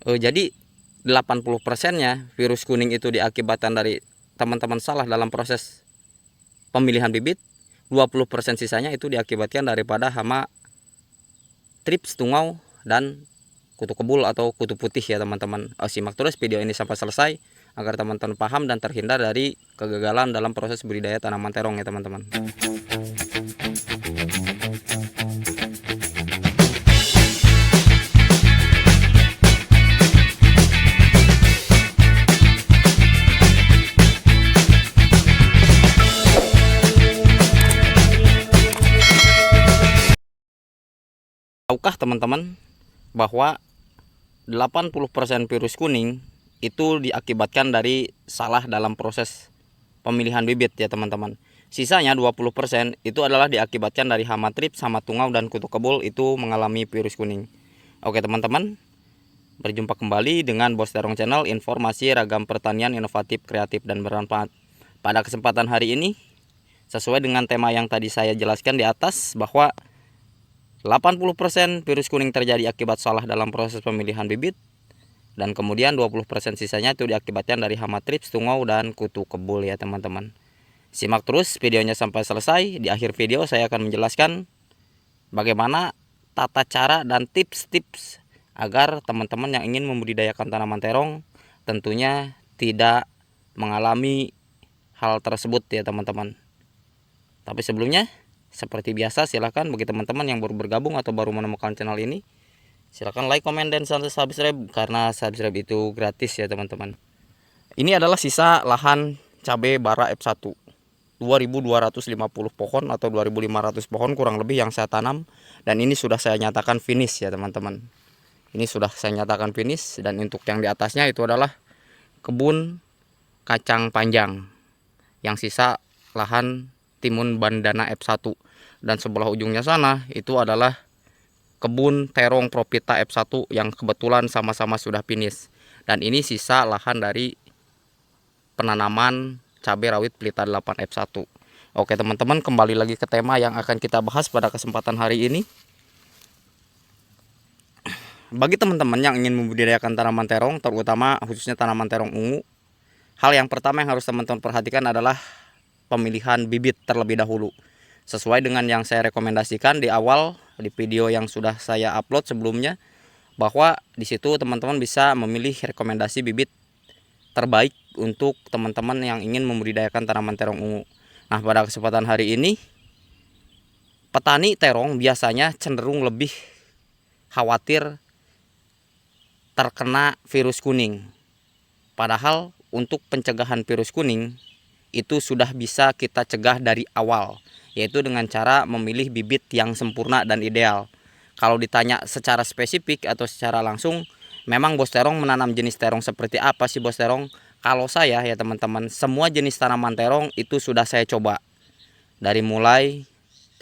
Jadi 80%-nya virus kuning itu diakibatkan dari teman-teman salah dalam proses pemilihan bibit. 20% sisanya itu diakibatkan daripada hama trips, tungau, dan kutu kebul atau kutu putih ya teman-teman. Simak terus video ini sampai selesai agar teman-teman paham dan terhindar dari kegagalan dalam proses budidaya tanaman terong ya teman-teman. Tahukah teman-teman bahwa 80% virus kuning itu diakibatkan dari salah dalam proses pemilihan bibit ya teman-teman. Sisanya 20% itu adalah diakibatkan dari hama trips, hama tungau, dan kutu kebul itu mengalami virus kuning. Oke teman-teman, berjumpa kembali dengan Bos Terong Channel, informasi ragam pertanian inovatif, kreatif, dan bermanfaat. Pada kesempatan hari ini, sesuai dengan tema yang tadi saya jelaskan di atas, bahwa 80% virus kuning terjadi akibat salah dalam proses pemilihan bibit, dan kemudian 20% sisanya itu diakibatkan dari hama trips, tungau, dan kutu kebul ya teman-teman. Simak terus videonya sampai selesai. Di akhir video saya akan menjelaskan bagaimana tata cara dan tips-tips agar teman-teman yang ingin membudidayakan tanaman terong tentunya tidak mengalami hal tersebut ya teman-teman. Tapi sebelumnya, seperti biasa, silakan bagi teman-teman yang baru bergabung atau baru menemukan channel ini, silakan like, komen, dan subscribe, karena subscribe itu gratis ya teman-teman. Ini adalah sisa lahan cabai bara F1 2250 pohon atau 2500 pohon kurang lebih yang saya tanam, dan ini sudah saya nyatakan finish ya teman-teman. Ini sudah saya nyatakan finish, dan untuk yang di atasnya itu adalah kebun kacang panjang yang sisa lahan timun bandana F1, dan sebelah ujungnya sana itu adalah kebun terong Propita F1 yang kebetulan sama-sama sudah finish, dan ini sisa lahan dari penanaman cabai rawit pelita 8 F1. Oke teman-teman, kembali lagi ke tema yang akan kita bahas pada kesempatan hari ini. Bagi teman-teman yang ingin membudidayakan tanaman terong, terutama khususnya tanaman terong ungu, hal yang pertama yang harus teman-teman perhatikan adalah pemilihan bibit terlebih dahulu. Sesuai dengan yang saya rekomendasikan di awal di video yang sudah saya upload sebelumnya, bahwa di situ teman-teman bisa memilih rekomendasi bibit terbaik untuk teman-teman yang ingin membudidayakan tanaman terong ungu. Nah, pada kesempatan hari ini, petani terong biasanya cenderung lebih khawatir terkena virus kuning. Padahal untuk pencegahan virus kuning itu sudah bisa kita cegah dari awal, yaitu dengan cara memilih bibit yang sempurna dan ideal. Kalau ditanya secara spesifik atau secara langsung, memang Bos Terong menanam jenis terong seperti apa sih Bos Terong? Kalau saya ya teman-teman, semua jenis tanaman terong itu sudah saya coba. Dari mulai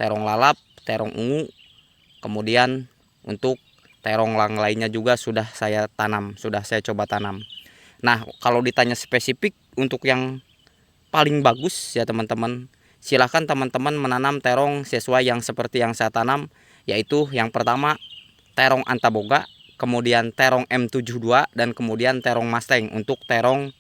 terong lalap, terong ungu, kemudian untuk terong lainnya juga sudah saya tanam, sudah saya coba tanam. Nah, kalau ditanya spesifik untuk yang paling bagus ya teman-teman, silahkan teman-teman menanam terong sesuai yang seperti yang saya tanam, yaitu yang pertama terong Antaboga, kemudian terong M72, dan kemudian terong Mustang untuk terong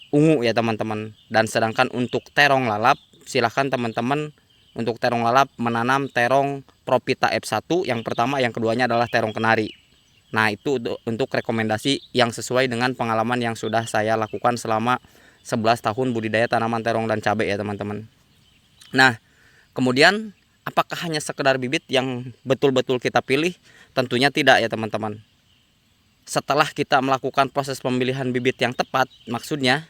ungu ya teman-teman. Dan sedangkan untuk terong lalap, silahkan teman-teman untuk terong lalap menanam terong Propita F1 yang pertama, yang keduanya adalah terong kenari. Nah, itu untuk rekomendasi yang sesuai dengan pengalaman yang sudah saya lakukan selama 11 tahun budidaya tanaman terong dan cabai ya teman-teman. Nah, kemudian apakah hanya sekedar bibit yang betul-betul kita pilih? Tentunya tidak ya teman-teman. Setelah kita melakukan proses pemilihan bibit yang tepat, maksudnya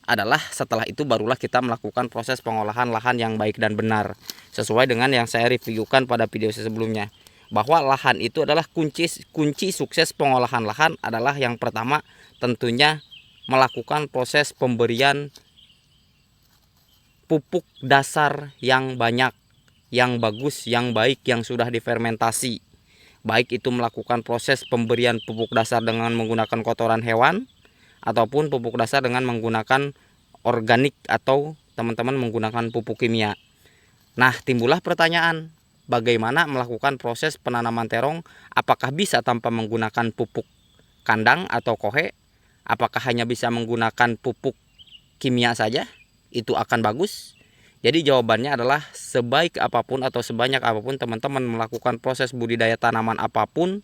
adalah setelah itu barulah kita melakukan proses pengolahan lahan yang baik dan benar, sesuai dengan yang saya reviewkan pada video sebelumnya, bahwa lahan itu adalah kunci sukses pengolahan lahan adalah yang pertama tentunya melakukan proses pemberian pupuk dasar yang banyak, yang bagus, yang baik, yang sudah difermentasi. Baik itu melakukan proses pemberian pupuk dasar dengan menggunakan kotoran hewan, ataupun pupuk dasar dengan menggunakan organik, atau teman-teman menggunakan pupuk kimia. Nah, timbullah pertanyaan, bagaimana melakukan proses penanaman terong? Apakah bisa tanpa menggunakan pupuk kandang atau kohe, apakah hanya bisa menggunakan pupuk kimia saja itu akan bagus? Jadi jawabannya adalah sebaik apapun atau sebanyak apapun teman-teman melakukan proses budidaya tanaman apapun,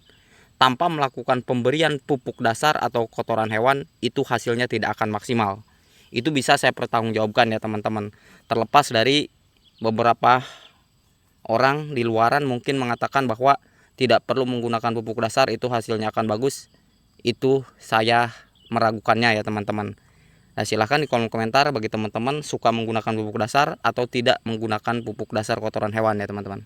tanpa melakukan pemberian pupuk dasar atau kotoran hewan, itu hasilnya tidak akan maksimal. Itu bisa saya pertanggungjawabkan ya teman-teman. Terlepas dari beberapa orang di luaran mungkin mengatakan bahwa tidak perlu menggunakan pupuk dasar, itu hasilnya akan bagus. Itu saya meragukannya ya teman-teman. Nah, silahkan di kolom komentar bagi teman-teman suka menggunakan pupuk dasar atau tidak menggunakan pupuk dasar kotoran hewan ya teman-teman.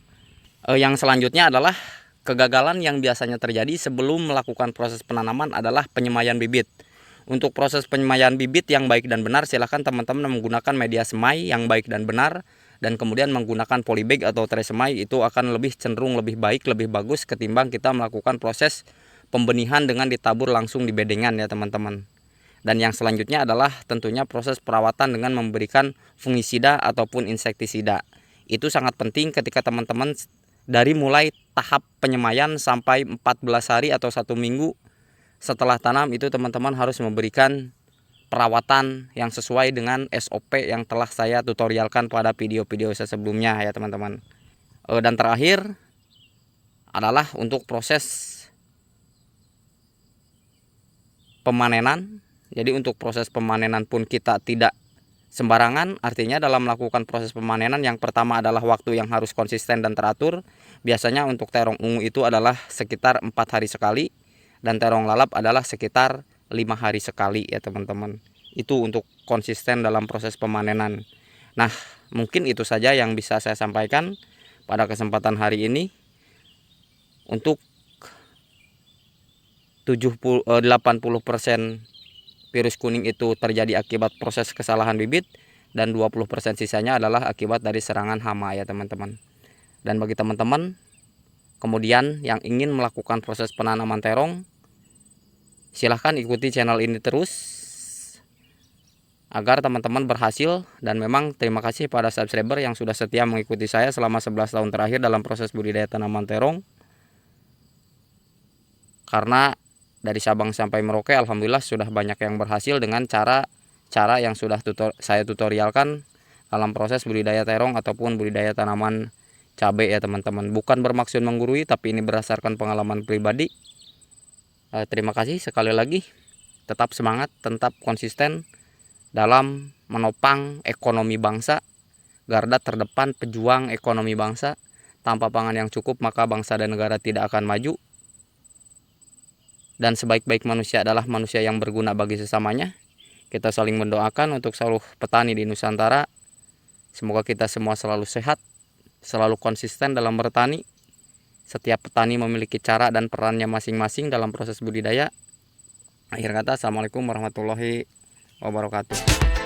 Yang selanjutnya adalah kegagalan yang biasanya terjadi sebelum melakukan proses penanaman adalah penyemaian bibit. Untuk proses penyemaian bibit yang baik dan benar, silahkan teman-teman menggunakan media semai yang baik dan benar, dan kemudian menggunakan polybag atau tray semai. Itu akan lebih cenderung lebih baik, lebih bagus ketimbang kita melakukan proses pembenihan dengan ditabur langsung di bedengan ya teman-teman. Dan yang selanjutnya adalah tentunya proses perawatan dengan memberikan fungisida ataupun insektisida. Itu sangat penting ketika teman-teman dari mulai tahap penyemaian sampai 14 hari atau 1 minggu setelah tanam, itu teman-teman harus memberikan perawatan yang sesuai dengan SOP yang telah saya tutorialkan pada video-video saya sebelumnya ya teman-teman. Dan terakhir adalah untuk proses pemanenan. Jadi untuk proses pemanenan pun kita tidak sembarangan, artinya dalam melakukan proses pemanenan yang pertama adalah waktu yang harus konsisten dan teratur. Biasanya untuk terong ungu itu adalah sekitar 4 hari sekali, dan terong lalap adalah sekitar 5 hari sekali ya teman-teman. Itu untuk konsisten dalam proses pemanenan. Nah, mungkin itu saja yang bisa saya sampaikan pada kesempatan hari ini. Untuk 80% virus kuning itu terjadi akibat proses kesalahan bibit, dan 20% sisanya adalah akibat dari serangan hama ya teman-teman. Dan bagi teman-teman kemudian yang ingin melakukan proses penanaman terong, silahkan ikuti channel ini terus agar teman-teman berhasil. Dan memang terima kasih pada subscriber yang sudah setia mengikuti saya selama 11 tahun terakhir dalam proses budidaya tanaman terong. Karena dari Sabang sampai Merauke alhamdulillah sudah banyak yang berhasil dengan cara yang sudah saya tutorialkan dalam proses budidaya terong ataupun budidaya tanaman cabai ya teman-teman. Bukan bermaksud menggurui, tapi ini berdasarkan pengalaman pribadi. Terima kasih sekali lagi. Tetap semangat, tetap konsisten dalam menopang ekonomi bangsa. Garda terdepan pejuang ekonomi bangsa. Tanpa pangan yang cukup maka bangsa dan negara tidak akan maju. Dan sebaik-baik manusia adalah manusia yang berguna bagi sesamanya. Kita saling mendoakan untuk seluruh petani di Nusantara. Semoga kita semua selalu sehat, selalu konsisten dalam bertani. Setiap petani memiliki cara dan perannya masing-masing dalam proses budidaya. Akhir kata, assalamualaikum warahmatullahi wabarakatuh.